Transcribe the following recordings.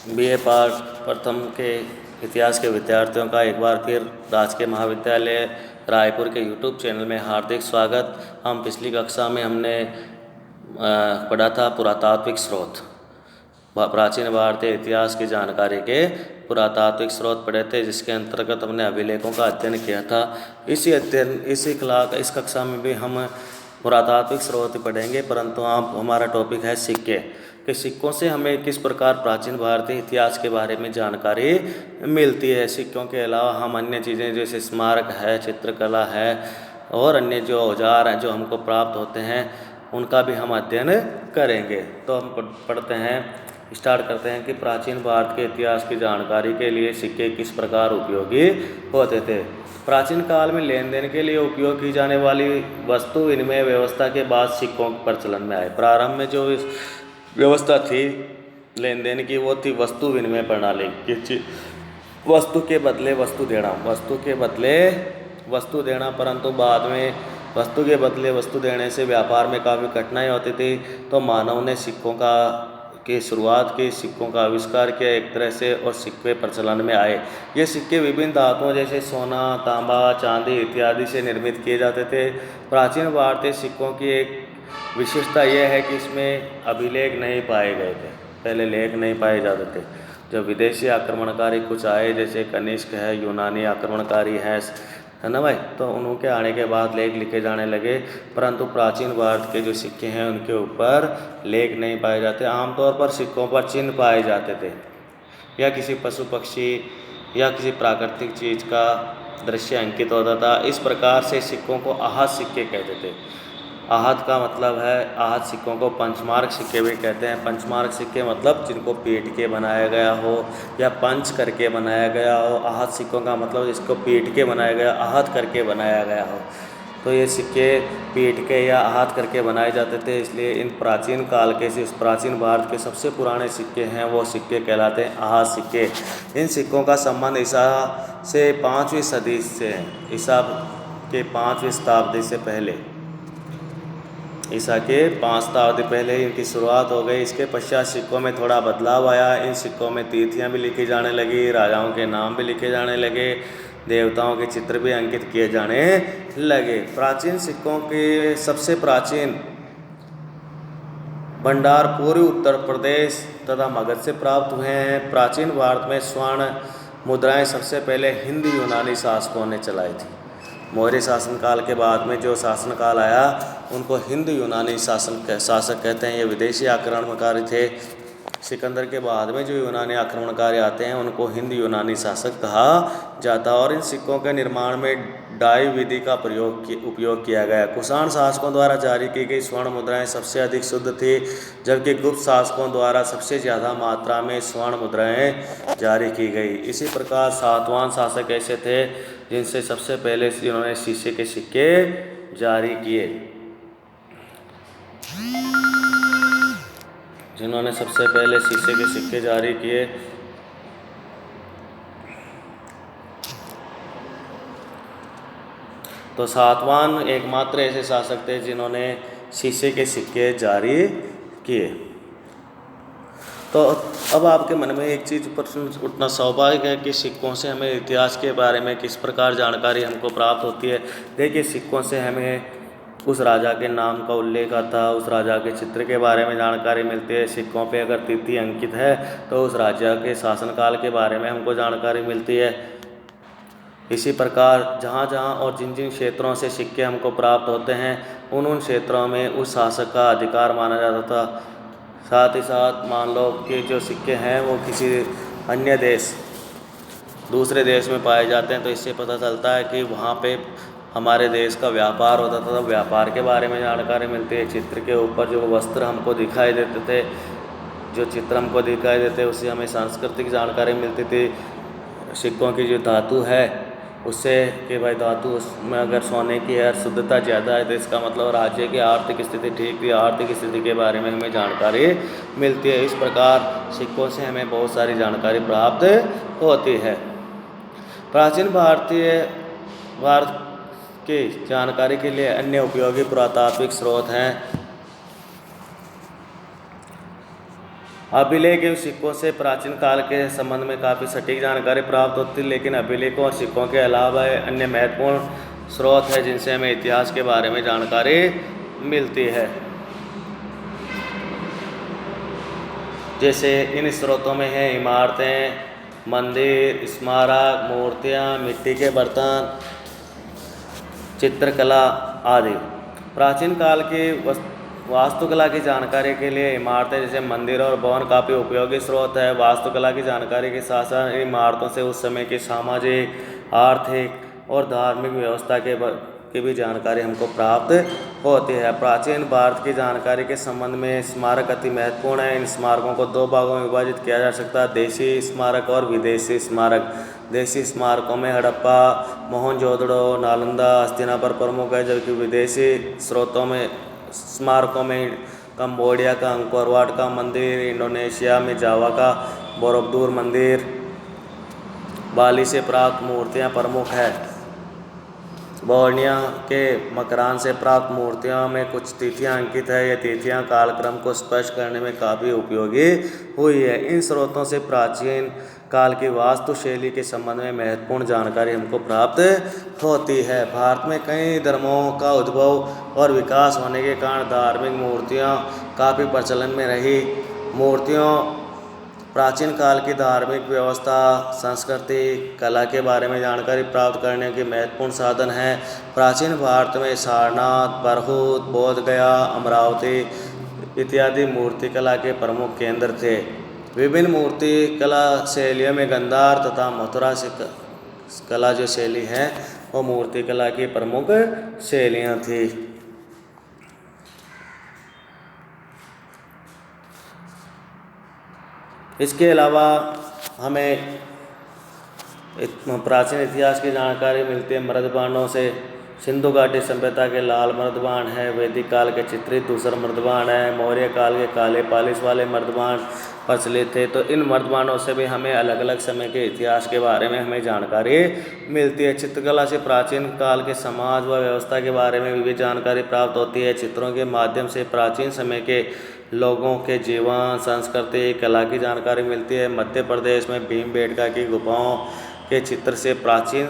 BA part प्रथम के इतिहास के विद्यार्थियों का एक बार फिर राजकीय महाविद्यालय रायपुर के यूट्यूब चैनल में हार्दिक स्वागत। हम पिछली कक्षा में हमने पढ़ा था पुरातात्विक स्रोत, प्राचीन भारतीय इतिहास की जानकारी के पुरातात्विक स्रोत पढ़े थे, जिसके अंतर्गत हमने अभिलेखों का अध्ययन किया था। इस कक्षा में भी हम पुरातात्विक स्रोत पढ़ेंगे, परंतु हमारा टॉपिक है सिक्के कि सिक्कों से हमें किस प्रकार प्राचीन भारतीय इतिहास के बारे में जानकारी मिलती है। सिक्कों के अलावा हम अन्य चीज़ें जैसे स्मारक है, चित्रकला है और अन्य जो औजार हैं जो हमको प्राप्त होते हैं उनका भी हम अध्ययन करेंगे। तो हम स्टार्ट करते हैं कि प्राचीन भारत के इतिहास की जानकारी के लिए सिक्के किस प्रकार उपयोगी होते थे। प्राचीन काल में लेन देन के लिए उपयोग की जाने वाली वस्तु विनिमय व्यवस्था के बाद सिक्कों के प्रचलन में आए। प्रारंभ में जो व्यवस्था थी लेन देन की वो थी वस्तु विनिमय प्रणाली की, वस्तु के बदले वस्तु देना, परंतु बाद में वस्तु के बदले वस्तु देने से व्यापार में काफ़ी कठिनाई होती थी। तो मानव ने सिक्कों का आविष्कार किया एक तरह से, और सिक्के प्रचलन में आए। ये सिक्के विभिन्न धातुओं जैसे सोना, तांबा, चांदी इत्यादि से निर्मित किए जाते थे। प्राचीन भारतीय सिक्कों की एक विशेषता यह है कि इसमें अभिलेख नहीं पाए गए थे, पहले लेख नहीं पाए जाते थे। जब विदेशी आक्रमणकारी कुछ आए, जैसे कनिष्क है, यूनानी आक्रमणकारी है ना भाई, तो उनके आने के बाद लेख लिखे जाने लगे, परंतु प्राचीन भारत के जो सिक्के हैं उनके ऊपर लेख नहीं पाए जाते। आमतौर पर सिक्कों पर चिन्ह पाए जाते थे, या किसी पशु पक्षी या किसी प्राकृतिक चीज़ का दृश्य अंकित होता था। इस प्रकार से सिक्कों को आहत सिक्के कहते थे। आहत का मतलब है, आहत सिक्कों को पंचमार्क सिक्के भी कहते हैं। पंचमार्क सिक्के मतलब जिनको पीट के बनाया गया हो या पंच करके बनाया गया हो। आहत सिक्कों का मतलब जिसको पीट के बनाया गया, आहत करके बनाया गया हो। तो ये सिक्के पीट के या आहत करके बनाए जाते थे, इसलिए इन प्राचीन काल के प्राचीन भारत के सबसे पुराने सिक्के हैं वो सिक्के कहलाते हैं आहत सिक्के। इन सिक्कों का संबंध ईसा से 5वीं सदी से है। ईसा के 5वीं शताब्दी से पहले, ईसा के 5 शताब्दी पहले इनकी शुरुआत हो गई। इसके पश्चात सिक्कों में थोड़ा बदलाव आया। इन सिक्कों में तिथियाँ भी लिखी जाने लगी, राजाओं के नाम भी लिखे जाने लगे, देवताओं के चित्र भी अंकित किए जाने लगे। प्राचीन सिक्कों के सबसे प्राचीन भंडार पूर्वी उत्तर प्रदेश तथा मगध से प्राप्त हुए हैं। प्राचीन भारत में स्वर्ण मुद्राएं सबसे पहले हिंद यूनानी शासकों ने चलाई थी। मौर्य शासनकाल के बाद में जो शासनकाल आया उनको हिंद यूनानी शासक कहते हैं। ये विदेशी आक्रमणकारी थे। सिकंदर के बाद में जो यूनानी आक्रमणकारी आते हैं उनको हिंद यूनानी शासक कहा जाता है। और इन सिक्कों के निर्माण में डाई विधि का उपयोग किया गया। कुषाण शासकों द्वारा जारी की गई स्वर्ण मुद्राएं सबसे अधिक शुद्ध थी, जबकि गुप्त शासकों द्वारा सबसे ज़्यादा मात्रा में स्वर्ण मुद्राएं जारी की गई। इसी प्रकार सातवाहन शासक ऐसे थे जिनसे सबसे पहले जिन्होंने शीशे के सिक्के जारी किए, तो सातवाहन एकमात्र ऐसे शासक थे जिन्होंने शीशे के सिक्के जारी किए। तो अब आपके मन में एक चीज़ प्रश्न उठना स्वाभाविक है कि सिक्कों से हमें इतिहास के बारे में किस प्रकार जानकारी हमको प्राप्त होती है। देखिए, सिक्कों से हमें उस राजा के नाम का उल्लेख आता है, उस राजा के चित्र के बारे में जानकारी मिलती है। सिक्कों पे अगर तिथि अंकित है तो उस राजा के शासनकाल के बारे में हमको जानकारी मिलती है। इसी प्रकार जहाँ और जिन क्षेत्रों से सिक्के हमको प्राप्त होते हैं उन क्षेत्रों में उस शासक का अधिकार माना जाता था। साथ ही साथ मान लो कि जो सिक्के हैं वो किसी अन्य दूसरे देश में पाए जाते हैं, तो इससे पता चलता है कि वहाँ पे हमारे देश का व्यापार होता था, तो व्यापार के बारे में जानकारी मिलती है। चित्र के ऊपर जो वस्त्र हमको दिखाई देते थे, उससे हमें सांस्कृतिक जानकारी मिलती थी। सिक्कों की जो धातु है उससे कि भाई धातु उसमें अगर सोने की है, शुद्धता ज़्यादा है, तो इसका मतलब राज्य की आर्थिक स्थिति ठीक थी। आर्थिक स्थिति के बारे में हमें जानकारी मिलती है। इस प्रकार सिक्कों से हमें बहुत सारी जानकारी प्राप्त होती है। प्राचीन भारत की जानकारी के लिए अन्य उपयोगी पुरातात्विक स्रोत हैं। अभिलेख एवं सिक्कों से प्राचीन काल के संबंध में काफ़ी सटीक जानकारी प्राप्त होती है, लेकिन अभिलेखों और सिक्कों के अलावा अन्य महत्वपूर्ण स्रोत है जिनसे हमें इतिहास के बारे में जानकारी मिलती है। जैसे इन स्रोतों में है इमारतें, मंदिर, स्मारक, मूर्तियाँ, मिट्टी के बर्तन, चित्रकला आदि। प्राचीन काल की वास्तुकला की जानकारी के लिए इमारतें जैसे मंदिर और भवन काफ़ी उपयोगी स्रोत है। वास्तुकला की जानकारी के साथ साथ इन इमारतों से उस समय की सामाजिक, आर्थिक और धार्मिक व्यवस्था की भी जानकारी हमको प्राप्त होती है। प्राचीन भारत की जानकारी के संबंध में स्मारक अति महत्वपूर्ण है। इन स्मारकों को दो भागों में विभाजित किया जा सकता है, देशी स्मारक और विदेशी स्मारक। देशी स्मारकों में हड़प्पा, मोहनजोदड़ो, नालंदा, हस्तिनापुर प्रमुख है, जबकि विदेशी स्मारकों में कंबोडिया का अंकोर वाट का मंदिर, इंडोनेशिया में जावा का बोरोबुदुर मंदिर, बाली से प्राप्त मूर्तियां प्रमुख है। बोर्निया के मकरान से प्राप्त मूर्तियों में कुछ तिथियां अंकित है। ये तिथियां कालक्रम को स्पष्ट करने में काफ़ी उपयोगी हुई है। इन स्रोतों से प्राचीन काल की वास्तुशैली के संबंध में महत्वपूर्ण जानकारी हमको प्राप्त होती है। भारत में कई धर्मों का उद्भव और विकास होने के कारण धार्मिक मूर्तियाँ काफ़ी प्रचलन में रही। मूर्तियों प्राचीन काल की धार्मिक व्यवस्था, संस्कृति, कला के बारे में जानकारी प्राप्त करने के महत्वपूर्ण साधन हैं। प्राचीन भारत में सारनाथ, बरहुत, बोधगया, अमरावती इत्यादि मूर्तिकला के प्रमुख केंद्र थे। विभिन्न मूर्ति कला शैलियों में गांधार तथा मथुरा से कला जो शैली है वो मूर्ति कला की प्रमुख शैलियाँ थी। इसके अलावा हमें प्राचीन इतिहास की जानकारी मिलती है मृदबाणों से। सिंधु घाटी सभ्यता के लाल मृदबाण है, वैदिक काल के चित्रित धूसर मृदबाण है, मौर्य काल के काले पालिश वाले मृदबाण प्रचलित थे। तो इन मृदबाणों से भी हमें अलग अलग समय के इतिहास के बारे में हमें जानकारी मिलती है। चित्रकला से प्राचीन काल के समाज व व्यवस्था के बारे में भी जानकारी प्राप्त होती है। चित्रों के माध्यम से प्राचीन समय के लोगों के जीवन, संस्कृति, कला की जानकारी मिलती है। मध्य प्रदेश में भीमबेटका की गुफाओं के चित्र से प्राचीन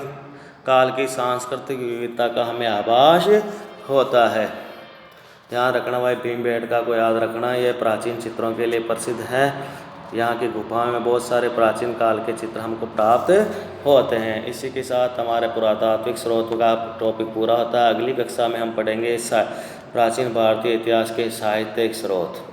काल की सांस्कृतिक विविधता का हमें आभास होता है। ध्यान रखना भाई, भीमबेटका को याद रखना, यह प्राचीन चित्रों के लिए प्रसिद्ध है। यहाँ की गुफाओं में बहुत सारे प्राचीन काल के चित्र हमको प्राप्त होते हैं। इसी के साथ हमारे पुरातात्विक स्रोत का टॉपिक पूरा होता है। अगली कक्षा में हम पढ़ेंगे प्राचीन भारतीय इतिहास के साहित्यिक स्रोत।